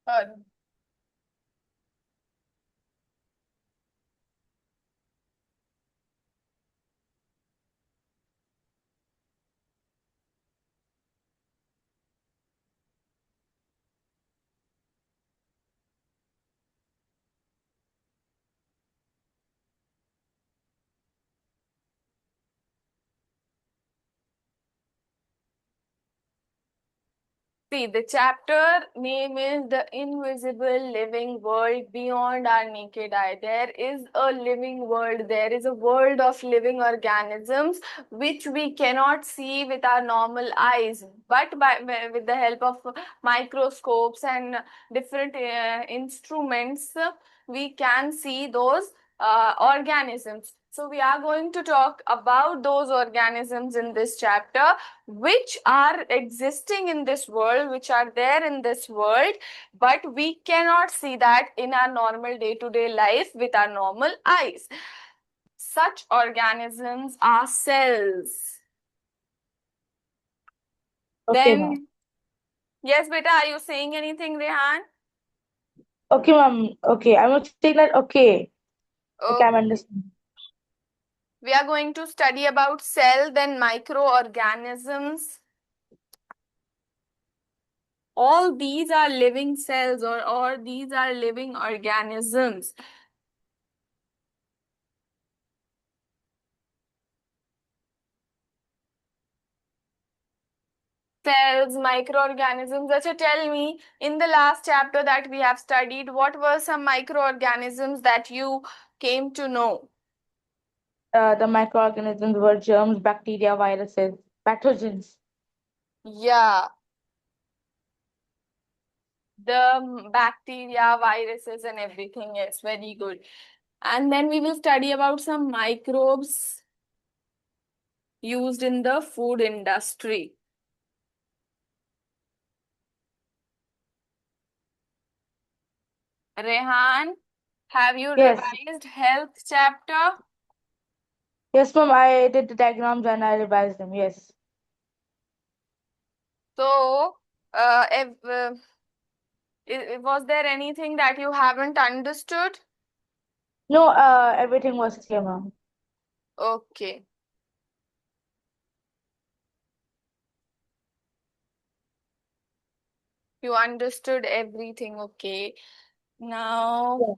Uh, See, the chapter name is The Invisible Living World Beyond Our Naked Eye. There is a living world, there is a world of living organisms which we cannot see with our normal eyes, but with the help of microscopes and different instruments, we can see those organisms. So, we are going to talk about those organisms in this chapter which are existing in this world, which are there in this world, but we cannot see that in our normal day-to-day life with our normal eyes. Such organisms are cells. Okay, ma'am. Then, yes, beta, are you saying anything, Rehan? Okay, ma'am. Okay, I'm not saying that. Okay, okay, Oh, I'm understanding. we are going to study about cell, then microorganisms. All these are living cells or these are living organisms. Cells, microorganisms. Acha, tell me, in the last chapter that we have studied, what were some microorganisms that you came to know? The microorganisms were germs, bacteria, viruses, pathogens. Yeah, the bacteria, viruses, and everything. Yes, very good. And then we will study about some microbes used in the food industry. Rehan, have you Yes, revised health chapter? yes, ma'am. I did the diagrams and I revised them. Yes. So, if, was there anything that you haven't understood? No, everything was clear, ma'am. Okay, you understood everything. Okay, now Yeah.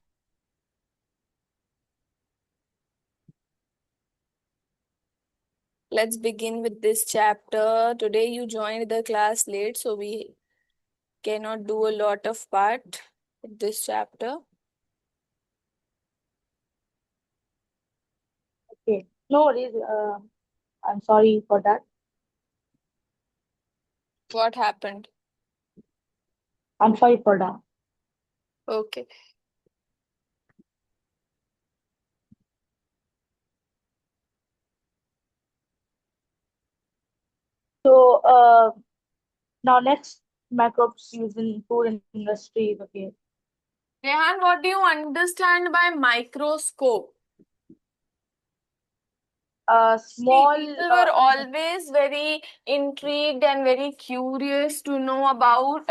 let's begin with this chapter. Today you joined the class late, so we cannot do a lot of part with this chapter. Okay. No worries. I'm sorry for that. What happened? I'm sorry for that. Okay, So, now next microbes used in food industry. Okay. Rehan, what do you understand by microscope? See, Small. people were always very intrigued and very curious to know about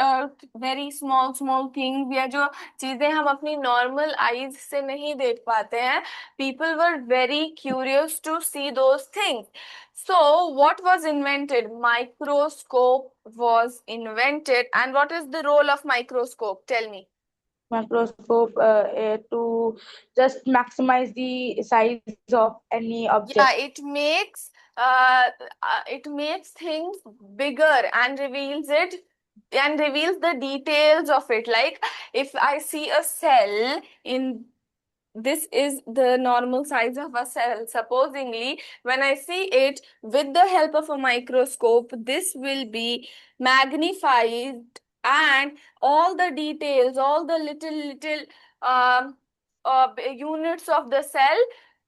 very small things या जो चीजें हम अपनी normal eyes से नहीं देख पाते हैं. People were very curious to see those things. So, what was invented? Microscope was invented. And what is the role of microscope? Tell me. Microscope to just maximize the size of any Yeah, object. it makes things bigger and reveals the details of it. Like if I see a cell in this is the normal size of a cell. Supposingly, when I see it with the help of a microscope, this will be magnified and all the details, all the little um, units of the cell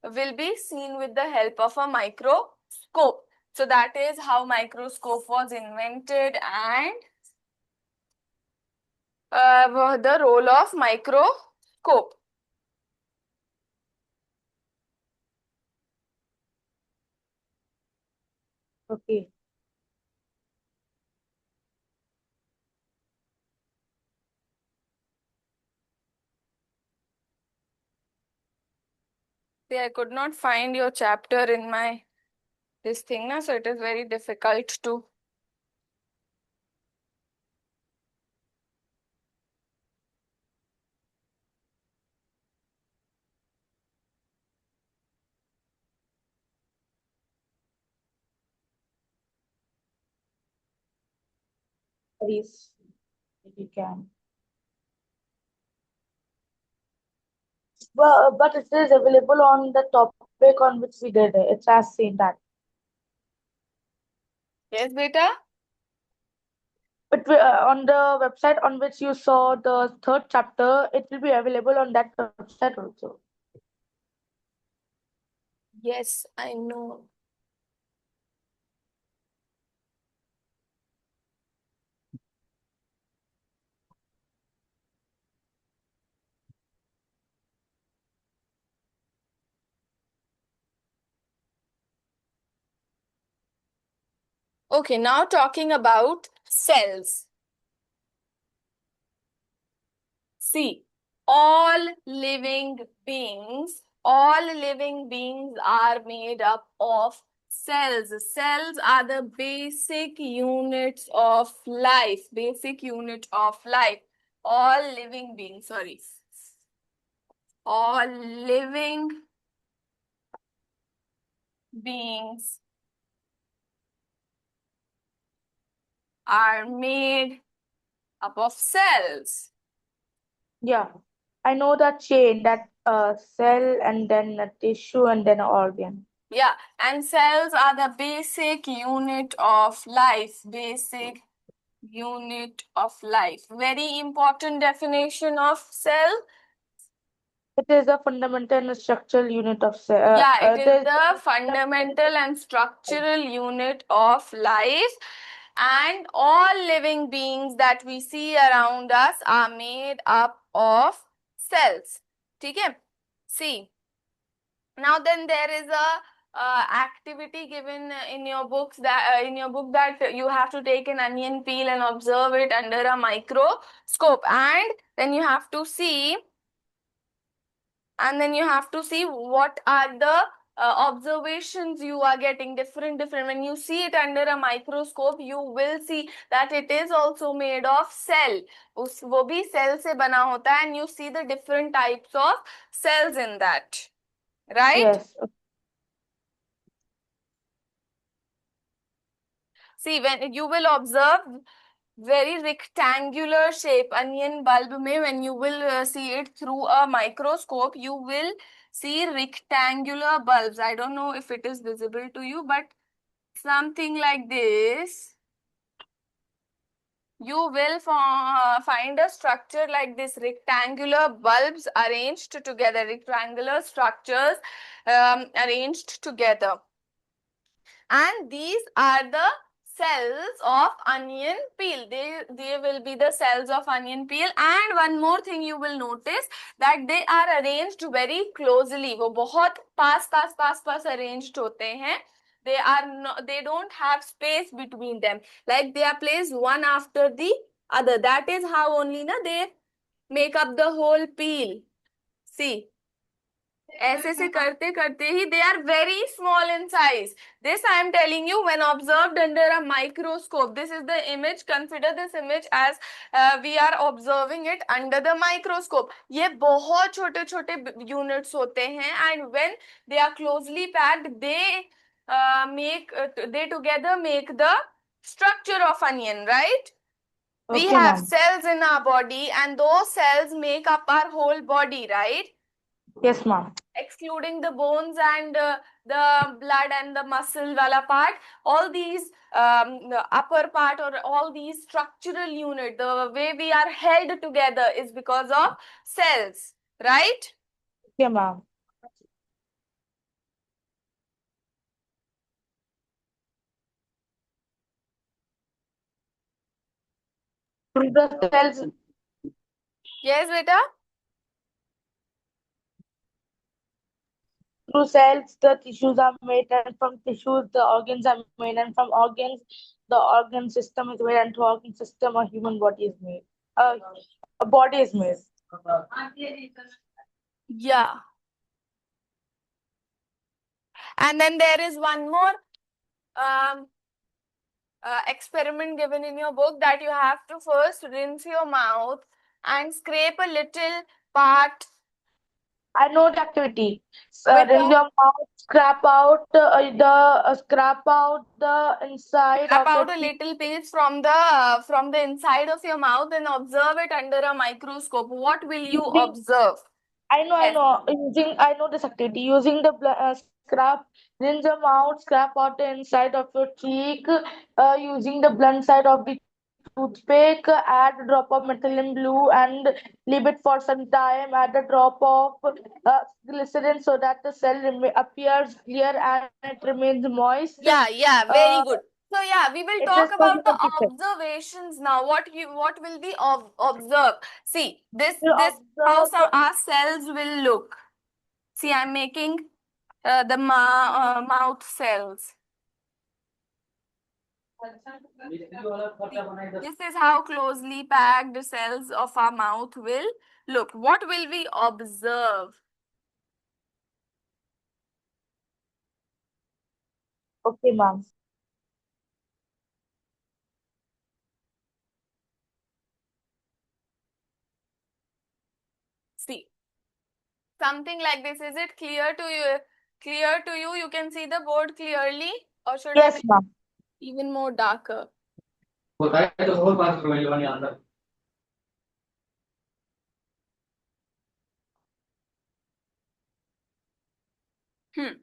will be seen with the help of a microscope. So that is how microscope was invented and the role of microscope. Okay. See, I could not find your chapter in my this thing, na, so it is very difficult to. Please, if you can. But it is available on the topic on which we did it. It's as same that. Yes, beta? But on the website on which you saw the third chapter, it will be available on that website also. Yes, I know. Okay, now talking about cells. See, all living beings are made up of cells. Cells are the basic units of life. Basic unit of life. All living beings, sorry. All living beings are made up of cells. Yeah, I know that chain, that cell and then a tissue and then an organ. Yeah, and cells are the basic unit of life. Basic unit of life. Very important definition of cell. It is a fundamental and structural unit of cell. Yeah, it is the fundamental and structural unit of life. And all living beings that we see around us are made up of cells. Okay? See. Now then there is a activity given in your books that in your book that you have to take an onion peel and observe it under a microscope, and then you have to see what are the observations you are getting different. When you see it under a microscope, you will see that it is also made of cell. वो भी cell से बना होता है, and you see the different types of cells in that, right? Yes. See, when you will observe very rectangular shape onion bulb mein, when you will see it through a microscope, you will see rectangular bulbs. I don't know if it is visible to you, but something like this. You will find a structure like this, rectangular bulbs arranged together, rectangular structures arranged together. And these are the cells of onion peel. They will be the cells of onion peel. And one more thing you will notice, that they are arranged very closely. वो बहुत पास arranged होते हैं. They don't have space between them. Like they are placed one after the other. That is how only they make up the whole peel. See. ऐसे से करते करते ही they are very small in size. This I am telling you when observed under a microscope. This is the image. Consider this image as we are observing it under the microscope. ये बहुत छोटे छोटे units होते हैं, and when they are closely packed, they together make the structure of onion, right? We Okay, have ma'am. cells in our body, and those cells make up our whole body, right? Yes, ma'am. Excluding the bones and the blood and the muscle wala part, all these the upper part or all these structural unit, the way we are held together is because of cells, right? Okay, ma'am. Through the cells, Yes, beta. through cells, the tissues are made, and from tissues, the organs are made, and from organs, the organ system is made, and through organ system, a human body is made. A body is made. Yeah. And then there is one more experiment given in your book, that you have to first rinse your mouth and scrape a little part I know the activity. with Rinse a your mouth, scrap out the inside Tap of out the a teeth. little piece from the inside of your mouth and observe it under a microscope. What will you Using, observe? I Yes. know. I know this activity. Using the rinse your mouth, scrap out the inside of your cheek. Using the blunt side of the toothpick, add a drop of methylene blue and leave it for some time. Add a drop of glycerin so that the cell appears clear and it remains moist. Yeah, Uh, very good. So yeah, we will it talk is for about the human teacher. observations now. What will be observe? See, You this how observe. our cells will look. See, I'm making the mouth cells. This is how closely packed the cells of our mouth will look. What will we observe? Okay, ma'am. See, something like this. Is it clear to you? Clear to you? You can see the board clearly, or should I Yes, make ma'am. it even more darker? Hmm.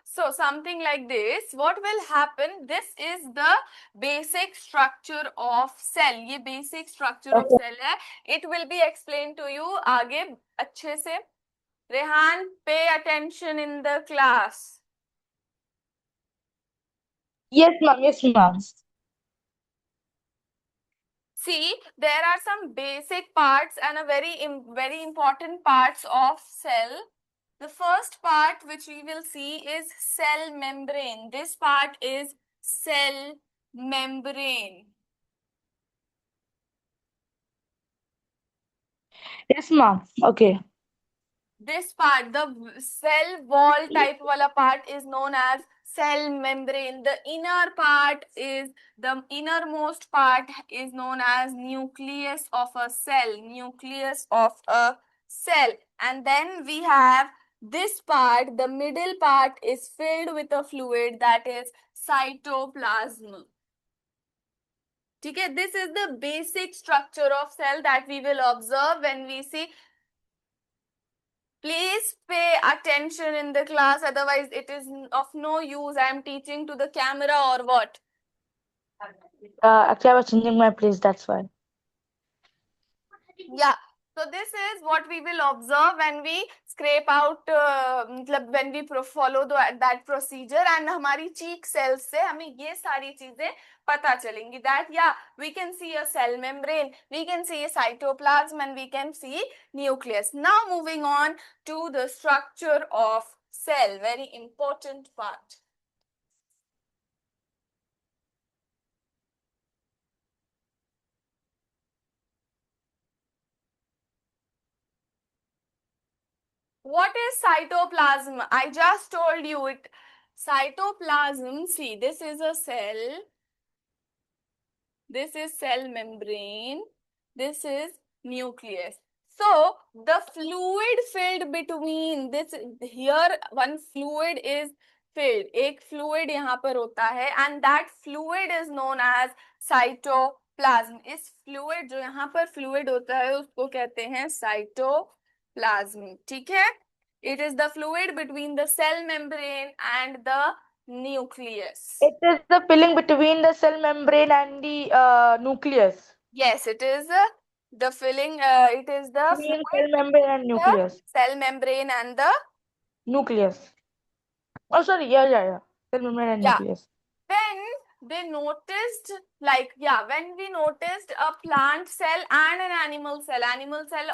So something like this, what will happen? This is the basic structure of cell. ये basic structure of Okay. cell है. It will be explained to you आगे अच्छे से. Rehan, pay attention in the class. Yes, ma'am. Yes, ma'am. See, there are some basic parts and a very important parts of cell. The first part which we will see is cell membrane. This part is cell membrane. Yes, ma'am. Okay. This part, the cell wall type wala part, is known as cell membrane. The innermost part is known as nucleus of a cell. Nucleus of a cell. And then we have this part, the middle part is filled with a fluid, that is cytoplasm. Okay, this is the basic structure of cell that we will observe when we see. Please pay attention in the class, otherwise it is of no use. I am teaching to the camera or what? Actually, I was changing my place. That's why. Yeah. So this is what we will observe when we scrape out, when we follow that procedure, and हमारी cheek cells से हमें ये सारी चीजें पता चलेंगी. That yeah, we can see a cell membrane, we can see a cytoplasm, and we can see nucleus. Now moving on to the structure of cell, very important part. What is cytoplasm? I just told you it. Cytoplasm, see, this is a cell. This is cell membrane. This is nucleus. So, the fluid filled between this, here one fluid is filled. एक fluid यहाँ पर होता है, and that fluid is known as cytoplasm. इस fluid, जो यहाँ पर fluid होता है, उसको कहते हैं cytoplasm. ठीक है? It is the fluid between the cell membrane and the nucleus. It is the filling between the cell membrane and the nucleus. Yes, it is the filling. It is the Between fluid cell membrane and between the nucleus. cell membrane and the Nucleus. Oh, sorry. Yeah. Cell membrane and yeah. nucleus. When they noticed, like yeah, when we noticed a plant cell and an animal cell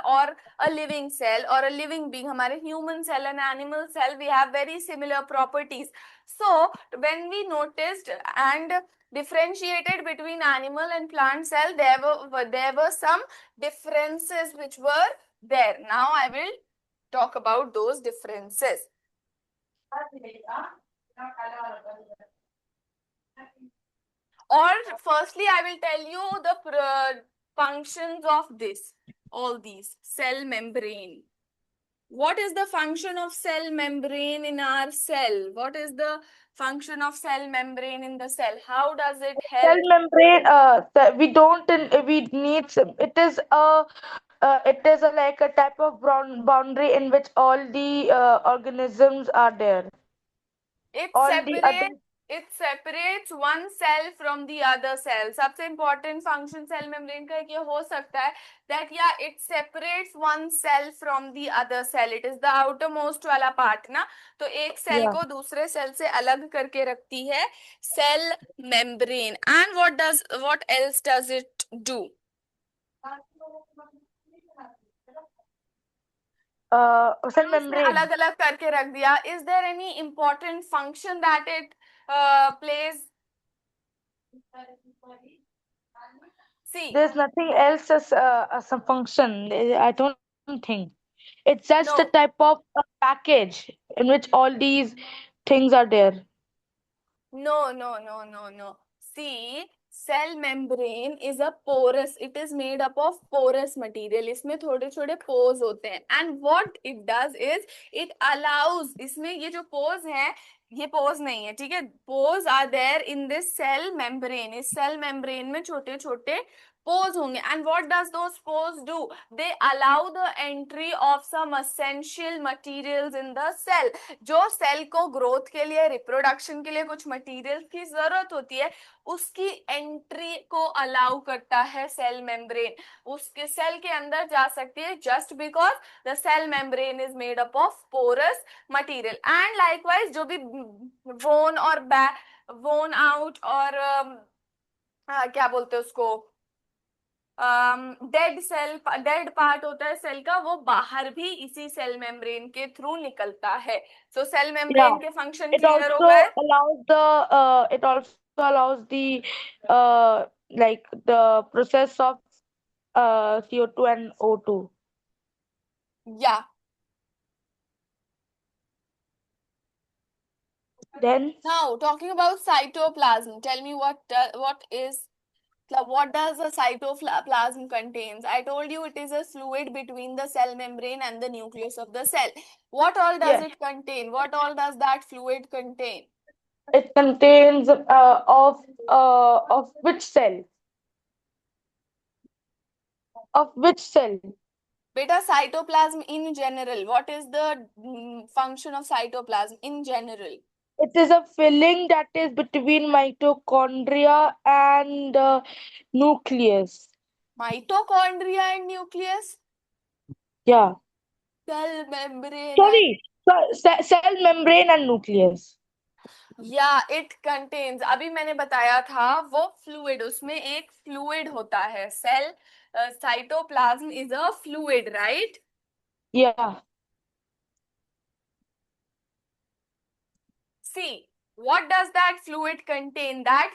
or a living cell or a living being, हमारे human cell and animal cell, we have very similar properties. So when we noticed and differentiated between animal and plant cell, there were some differences which were there. Now I will talk about those differences. Or firstly, I will tell you the functions of this, all these cell membrane. What is the function of cell membrane in our cell? What is the function of cell membrane in the cell? How does it Cell help? membrane, we don't, we need it is a like a type of boundary in which all the organisms are there. It All the other, separates it separates one cell from the other cell. सबसे important function cell membrane का ये हो सकता है that yeah it separates one cell from the other cell. It is the outermost वाला part ना, तो एक cell yeah. को दूसरे cell से अलग करके रखती है cell membrane. And what else does it do? Cell उसने membrane. अलग अलग करके रख दिया. Is there any important function that it plays? See, There's nothing else as a function. I don't think. It's just a no, type of package in which all these things are there. no. See, cell membrane is a porous. It is made up of porous material. इसमें थोड़े छोटे pores होते हैं. And what it does is it allows. इसमें ये जो pores हैं, ये pores नहीं है, ठीक है? Pores are there in this cell membrane. इस cell membrane में छोटे छोटे pores होंगे. And what does those pores do? They allow the entry of some essential materials in the cell. जो सेल को ग्रोथ के लिए, रिप्रोडक्शन के लिए कुछ मटेरियल की जरूरत होती है, उसकी एंट्री को अलाउ करता है सेल मेम्ब्रेन. उसके सेल के अंदर जा सकती है just because the cell membrane is made up of porous material. And likewise जो भी वोन और वोन आउट और क्या बोलते हैं उसको, डेड पार्ट होता है सेल का, वो बाहर भी इसी सेल मेम्ब्रेन के थ्रू निकलता है. सो सेल Yeah. मेम्ब्रेन के फंक्शन It क्लियर हो also गए? allows the like the process of CO2 and O2. या. Then Now talking about cytoplasm, tell me what does the cytoplasm contains? I told you it is a fluid between the cell membrane and the nucleus of the cell. What all does yes, it contain? What all does that fluid contain? it contains of which cell? Of which cell? Beta, cytoplasm in general. What is the function of cytoplasm in general? It is a filling that is between mitochondria and nucleus. Mitochondria and nucleus? Yeah. Cell membrane and Sorry, cell membrane and nucleus. या it contains, अभी मैंने बताया था वो fluid, उसमें एक fluid होता है. Cell cytoplasm is a fluid, right? Yeah. See, what does that fluid contain? That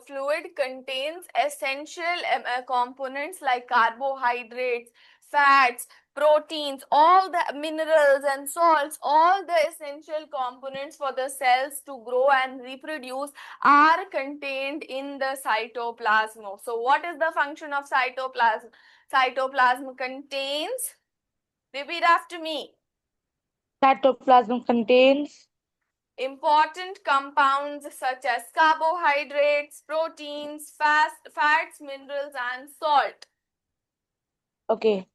fluid contains essential components like carbohydrates, fats, proteins, all the minerals and salts, all the essential components for the cells to grow and reproduce are contained in the cytoplasm. So what is the function of cytoplasm? Cytoplasm contains, repeat after me, Cytoplasm contains. important compounds such as carbohydrates, proteins, fats, minerals, and salt. Okay.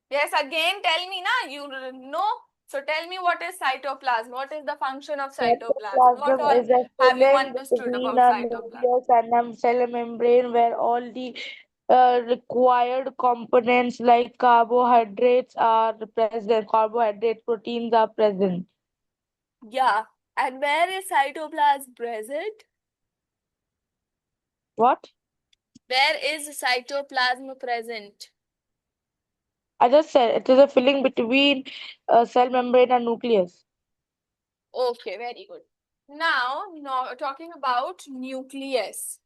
Yes, again, tell me, na, you know. So tell me, what is cytoplasm? What is the function of cytoplasm? What Cytoplasm all is a have you filling understood between about a cytoplasm? nucleus and a cell membrane where all the required components like carbohydrates are present. Carbohydrate proteins are present. Yeah. And where is cytoplasm present? What? Where is cytoplasm present? I just said it is a filling between cell membrane and nucleus. Okay, very good. Now, talking about nucleus.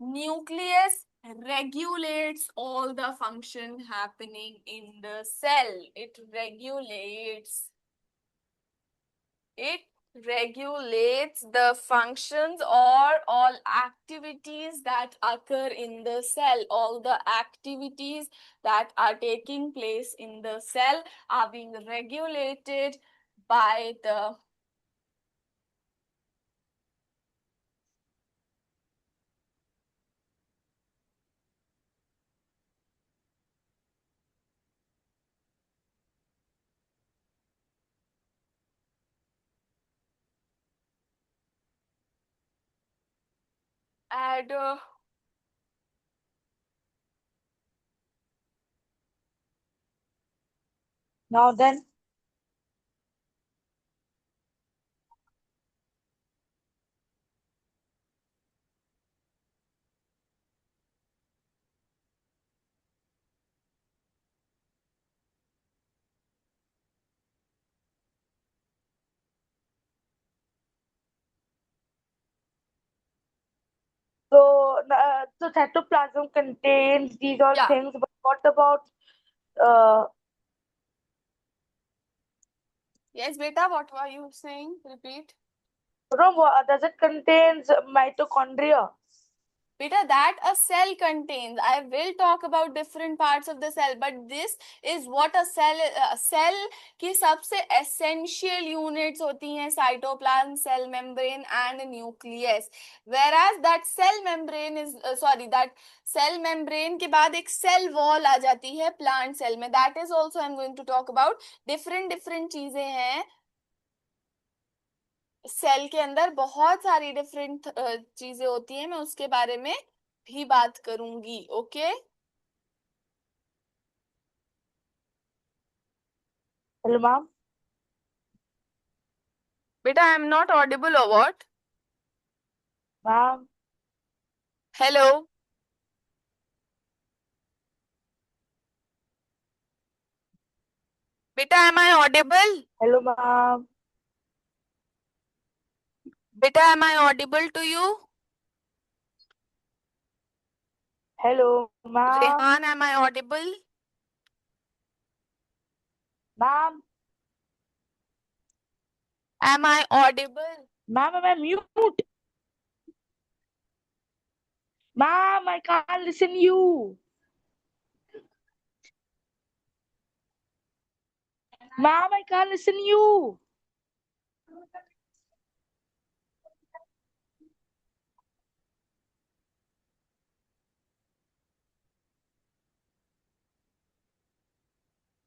Nucleus regulates all the function happening in the cell. It regulates the functions or all activities that occur in the cell. All the activities that are taking place in the cell are being regulated by the ad Now then, so cytoplasm contains these all yeah. things, but what about uh, Yes, beta, what were you saying? Repeat. does it contains mitochondria? Beta, that a cell contains. I will talk about different parts of the cell, but this is what a cell की सबसे essential units होती हैं, cytoplasm, cell membrane and nucleus. Whereas that cell membrane is that cell membrane के बाद एक cell wall आ जाती है plant cell में. That is also I'm going to talk about. different चीजें हैं सेल के अंदर, बहुत सारी डिफरेंट चीजें होती हैं, मैं उसके बारे में भी बात करूंगी. Okay Hello, ma'am. बेटा, आई एम नॉट ऑडिबल और व्हाट? Ma'am. हेलो बेटा, am I audible? Hello, ma'am. बेटा, am I audible to you? Hello, ma'am. Rehan, am I audible? Ma'am. Am I audible? Ma'am, am I mute? Ma'am, I can't listen you. Ma'am, I can't listen you.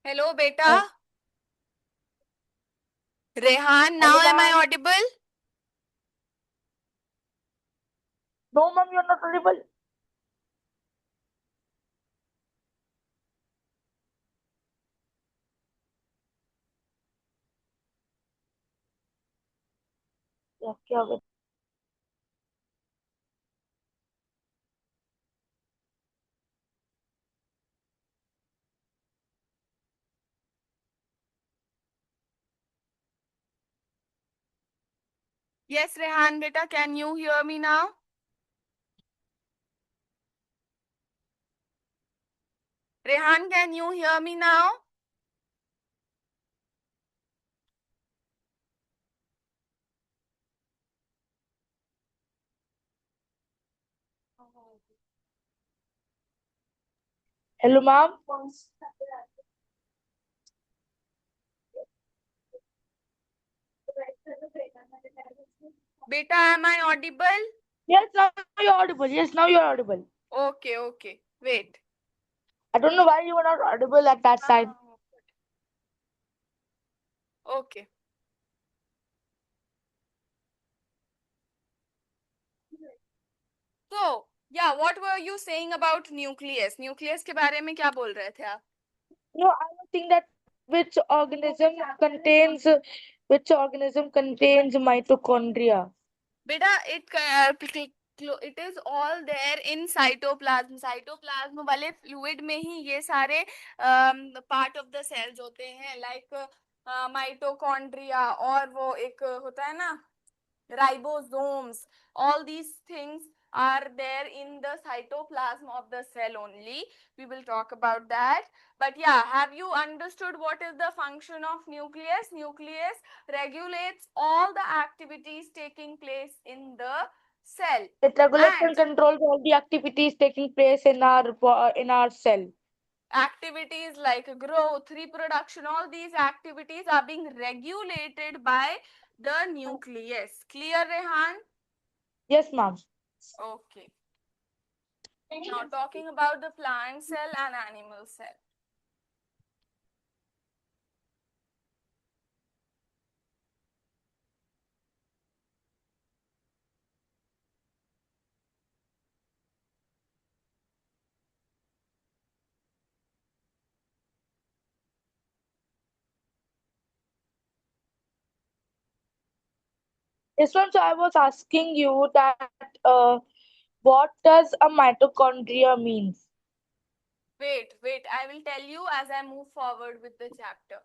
Hello बेटा. Uh, Rehan, Hello, now am I ma'am. Audible? No, ma'am, you're not audible. क्या हो गया? Yes Rehan बेटा, can you hear me now? Rehan, can you hear me now? Hello, ma'am. बेटा, am I audible? Yes, now you're audible. Yes, now you're audible. Okay okay, wait. I don't know why you were not audible at that time. Okay. So, yeah, what were you saying about nucleus? Nucleus के बारे में क्या बोल रहे थे आप? No, I was saying that which contains which organism contains mitochondria. बेटा, it is all there in cytoplasm. cytoplasm वाले fluid में ही ये सारे part of the cells होते हैं, like mitochondria, और वो एक होता है ना, ribosomes. All these things are there in the cytoplasm of the cell only. We will talk about that. But yeah, have you understood what is the function of nucleus? Nucleus regulates all the activities taking place in the cell. It regulates and And controls all the activities taking place in our cell. activities like growth, reproduction, all these activities are being regulated by the nucleus. Clear, Rehan? Yes, ma'am. Okay. Now talking about the plant cell and animal cell. Yes, ma'am. So I was asking you that what does a mitochondria means? Wait, I will tell you as I move forward with the chapter.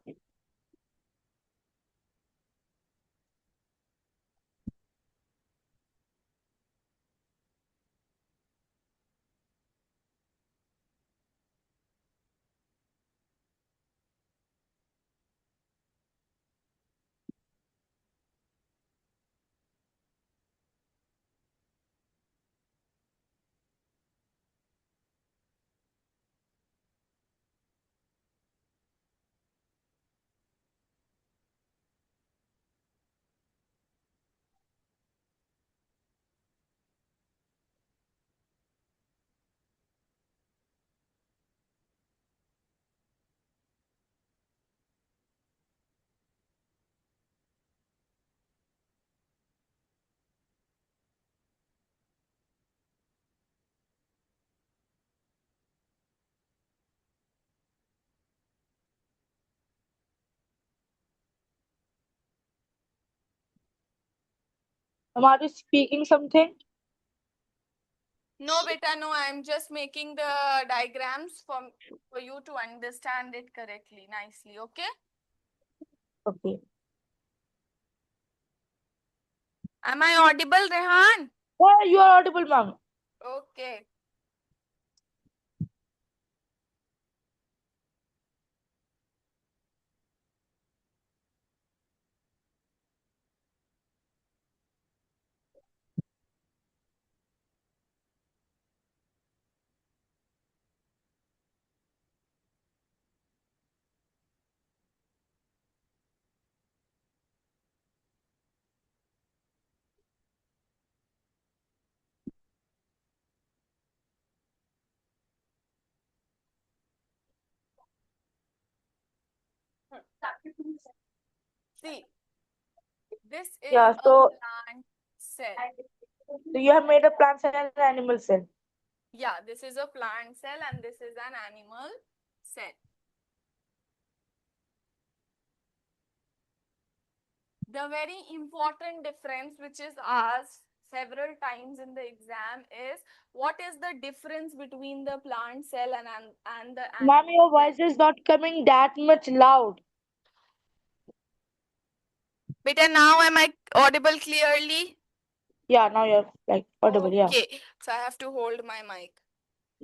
Are you speaking something? No, beta, no, I am just making the diagrams for you to understand it correctly, nicely, okay? Okay. Am I audible, Rehan? Yeah, you are audible, ma'am. Okay. See, this is Yeah. a So, plant cell. so you have made a plant cell and animal cell. Yeah, this is a plant cell and this is an animal cell. The very important difference which is asked several times in the exam is what is the difference between the plant cell and the Ma'am, animal your cell? voice is not coming that much loud. Beta, now am I audible clearly? Yeah, now you're like audible. Yeah. Okay, so I have to hold my mic.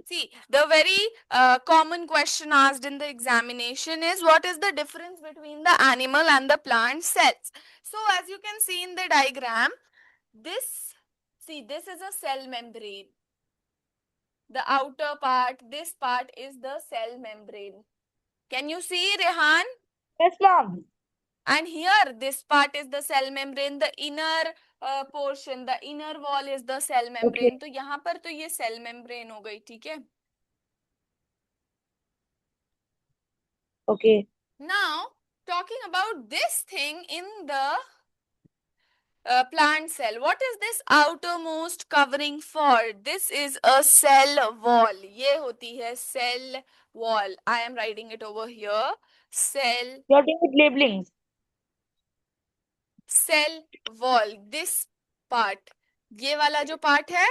See, the very common question asked in the examination is what is the difference between the animal and the plant cells? So, as you can see in the diagram, this is a cell membrane. The outer part, this part is the cell membrane. Can you see, Rehan? Yes, ma'am. And here, this part is the cell membrane, the inner portion, the inner wall is the cell Okay. membrane. तो यहाँ पर तो ये cell membrane हो गई, ठीक है? Okay. Now, talking about this thing in the plant cell, what is this outermost covering for? This is a cell wall. ये होती है cell wall. I am writing it over here. Cell You're doing with labelings. wall. This part. ये वाला जो part है,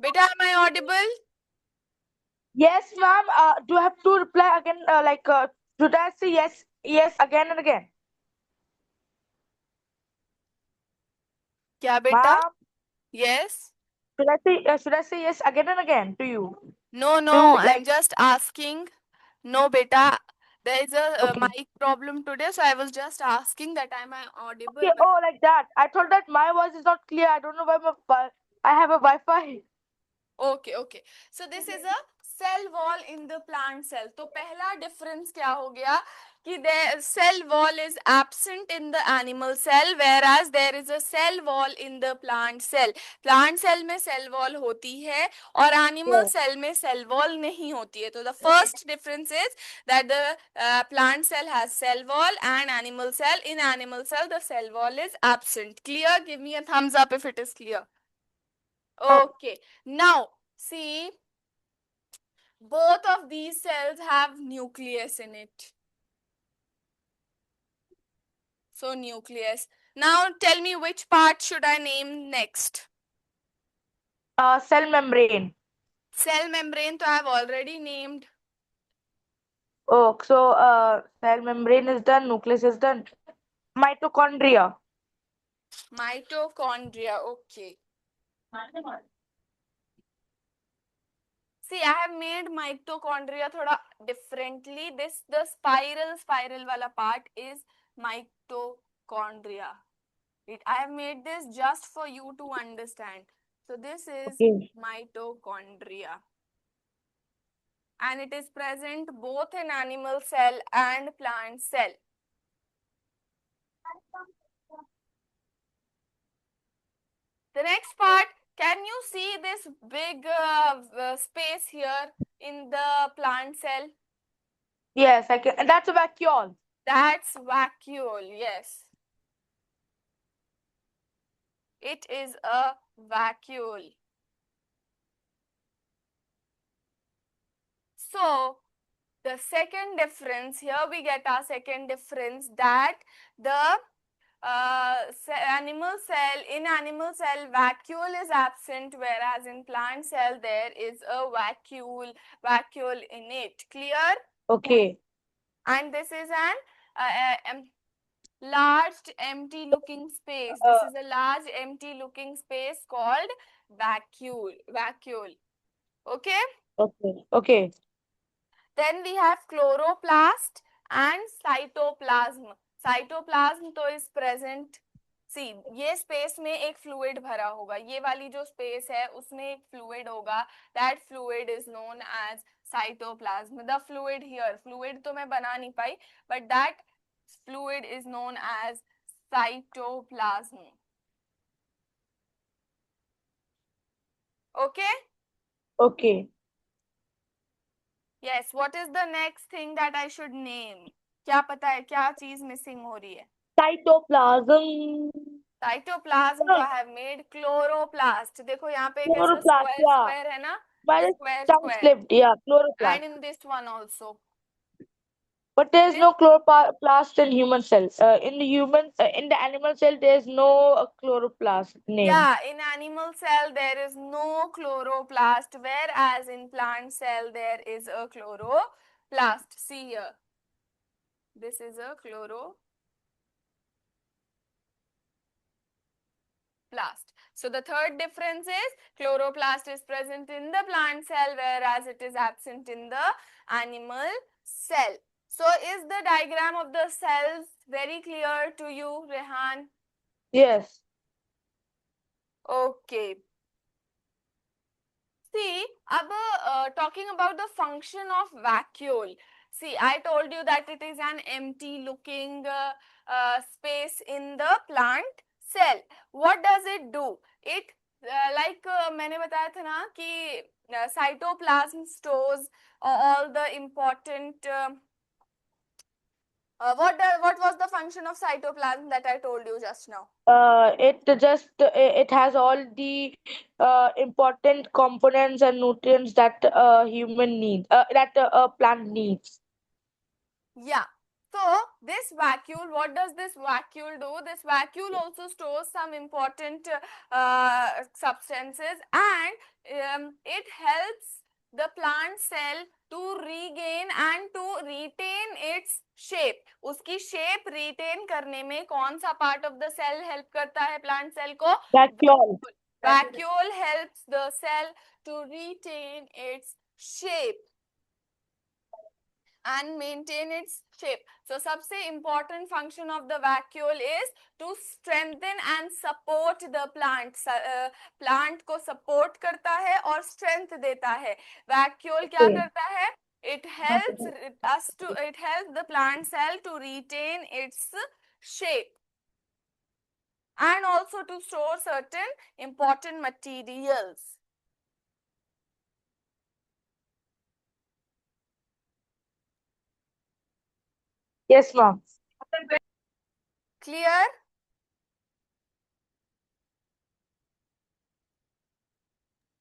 बेटा, am I audible? Yes, ma'am. Do I have to reply again? Should I say yes again and again? क्या बेटा? Ma'am, Yes. should I say yes again and again to you? No, no, To I'm like, just asking. No, beta, there is a okay. mic problem today, so I was just asking that am I audible? Okay, oh, like that. I thought that my voice is not clear. I don't know why I have a Wi-Fi. Okay, okay. So this is a cell wall in the plant cell. तो पहला difference क्या हो गया कि the cell wall is absent in the animal cell whereas there is a cell wall in the plant cell. Plant cell में cell wall होती है और animal Yes. cell में cell wall नहीं होती है. तो the first difference is that the plant cell has cell wall and animal cell. In animal cell the cell wall is absent. Clear? Give me a thumbs up if it is clear. Oh, Okay, now see, both of these cells have nucleus in it. So nucleus. Now tell me which part should I name next? cell membrane. Cell membrane to I have already named. Oh, so cell membrane is done, nucleus is done. Mitochondria. Mitochondria. Okay. See, I have made mitochondria thoda differently. This the spiral wala part is mitochondria. I have made this just for you to understand. So this is Okay. mitochondria. And it is present both in animal cell and plant cell. The next part, can you see this big space here in the plant cell? Yes, I can. And that's a vacuole. That's vacuole, yes. It is a vacuole. So, the second difference, here we get our second difference that the animal cell, in animal cell vacuole is absent whereas in plant cell there is a vacuole in it. Clear? Okay. And this is an large empty looking space. Uh, This is a large empty looking space called vacuole. Okay? okay. Okay. Then we have chloroplast and cytoplasm. Cytoplasm तो is present. See, ये space में एक fluid भरा होगा. ये वाली जो space है उसमें एक fluid होगा. That fluid is known as cytoplasm. The fluid here, fluid तो मैं बना नहीं पाई, but that fluid is known as cytoplasm. Okay? Okay. Yes, what is the next thing that I should name? क्या पता है क्या चीज मिसिंग हो रही है? Cytoplasm. साइटोप्लाज्म तो आई हैव मेड क्लोरोप्लास्ट. देखो यहाँ पे एक ऐसा Chloroplast. Square Yeah. स्क्वायर है ना, My square tongue square. slipped. Yeah, chloroplast. And in this one also. But there is no chloroplast in human cells. In the animal cell, there is no chloroplast name. Yeah, in animal cell there is no chloroplast, whereas in plant cell there is a chloroplast. See here. This is a chloroplast. So the third difference is chloroplast is present in the plant cell whereas it is absent in the animal cell. So is the diagram of the cells very clear to you, Rehan? Yes. Okay. See, talking about the function of vacuole. See, I told you that it is an empty looking space in the plant cell. What does it do? It मैंने बताया था ना कि cytoplasm stores all the important what was the function of cytoplasm that I told you just now? It has all the important components and nutrients that human needs, that a plant needs. Yeah. So this vacuole, what does this vacuole do? This vacuole also stores some important substances and it helps the plant cell to regain and to retain its shape, उसकी shape retain करने में कौन सा part of the cell help करता है plant cell को? Vacuole. Vacuole helps the cell to retain its shape and maintain its shape. So सबसे important function of the vacuole is to strengthen and support the plant. Plant को support करता है और strength देता है. Vacuole क्या Okay. करता है? It helps the plant cell to retain its shape and also to store certain important materials. Yes, ma'am. Clear?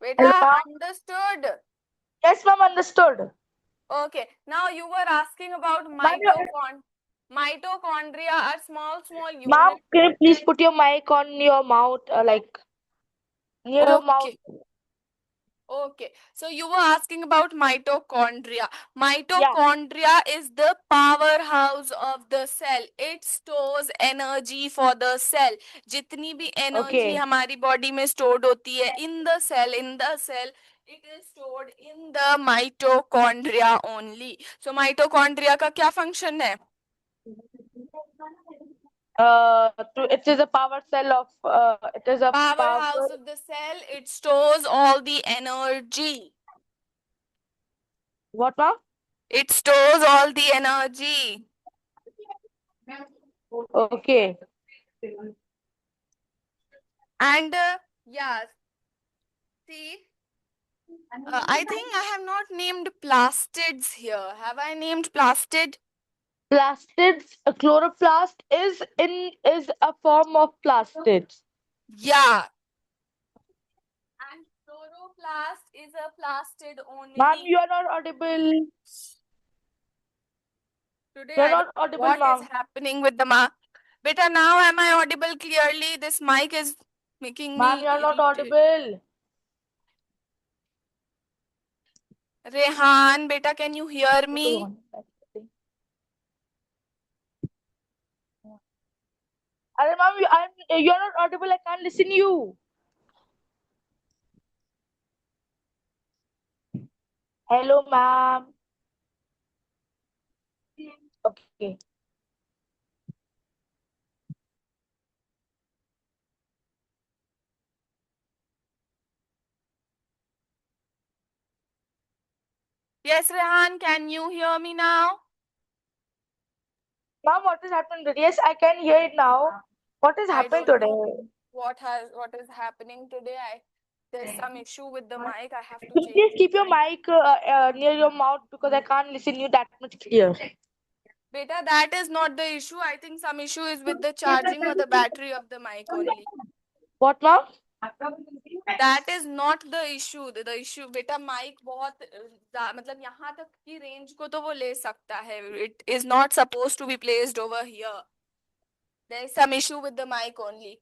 Beta, Hello, ma'am. understood? Yes, ma'am, understood. Okay, now you were asking about Ma'am, mitochondria are small ma'am, units. can you please put your mic on your mouth, like near your mouth? Okay, okay. So you were asking about mitochondria. Yeah. Mitochondria is the powerhouse of the cell. It stores energy for the cell. जितनी भी energy Okay. हमारी body में stored होती है in the cell, it is stored in the mitochondria only. So mitochondria का क्या function है? It is a power cell of. It is a Powerhouse of the cell. It stores all the energy. What, ma'am? It stores all the energy. Okay. And yeah, see, I think I have not named plastids here. Have I named plastid? Plastids, chloroplast is a form of plastids. Yeah. And chloroplast is a plastid only. Ma'am, you are not audible. Today You are I not don't know audible, what is ma'am. happening with the mic. Beta, now am I audible clearly? This mic is making Ma'am, me you are not irritated. audible. Rehan, beta, can you hear me? Ma'am, you are not audible. I can't listen you. Hello, ma'am. Okay. Yes, Rehan, can you hear me now? Ma'am, what is happening today? Yes, I can hear it now. What is I happening don't today? know what is happening today. There's some issue with the mic. I have to Could you change please it. keep your mic near your mouth because I can't listen you that much clear. Beta, that is not the issue. I think some issue is with the charging or the battery of the mic only. What, ma'am? That is not the issue. The issue, बेटा mic बहुत मतलब यहाँ तक की range को तो वो ले सकता है. It is not supposed to be placed over here. There is some issue with the mic only.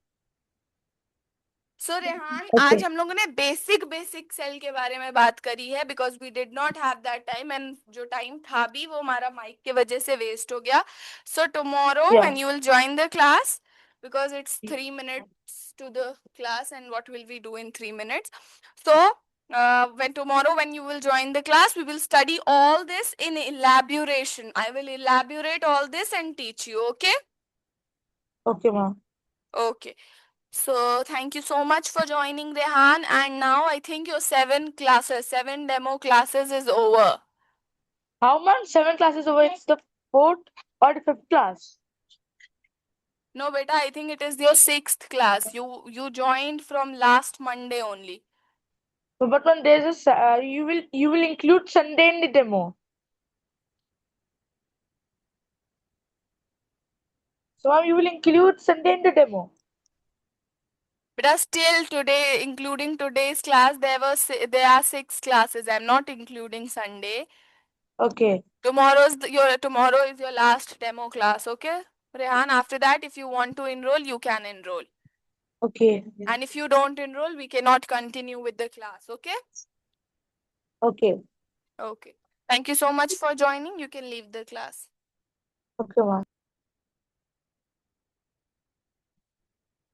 So Rehan, आज हम लोगों ने बेसिक सेल के बारे में बात करी है because we did not have that time and जो टाइम था भी वो हमारा माइक के वजह से वेस्ट हो गया. So tomorrow when you will join the class, because it's 3 minutes to the class and what will we do in 3 minutes. So when tomorrow when you will join the class, we will study all this in elaboration. I will elaborate all this and teach you. Okay? Okay, ma'am. Okay. So thank you so much for joining, Rehan. And now I think your 7 demo classes is over. How many 7 classes over? It's the 4th or the 5th class? No, beta, I think it is your 6th class. You joined from last Monday only. But when there's a you will include Sunday in the demo. So ma'am, you will include Sunday in the demo. Beta, still today, including today's class, there are 6 classes. I'm not including Sunday. Okay. Tomorrow is your last demo class. Okay, Rehan. After that, if you want to enroll, you can enroll. Okay. And if you don't enroll, we cannot continue with the class. Okay. Okay. Okay. Thank you so much for joining. You can leave the class. Okay, ma'am.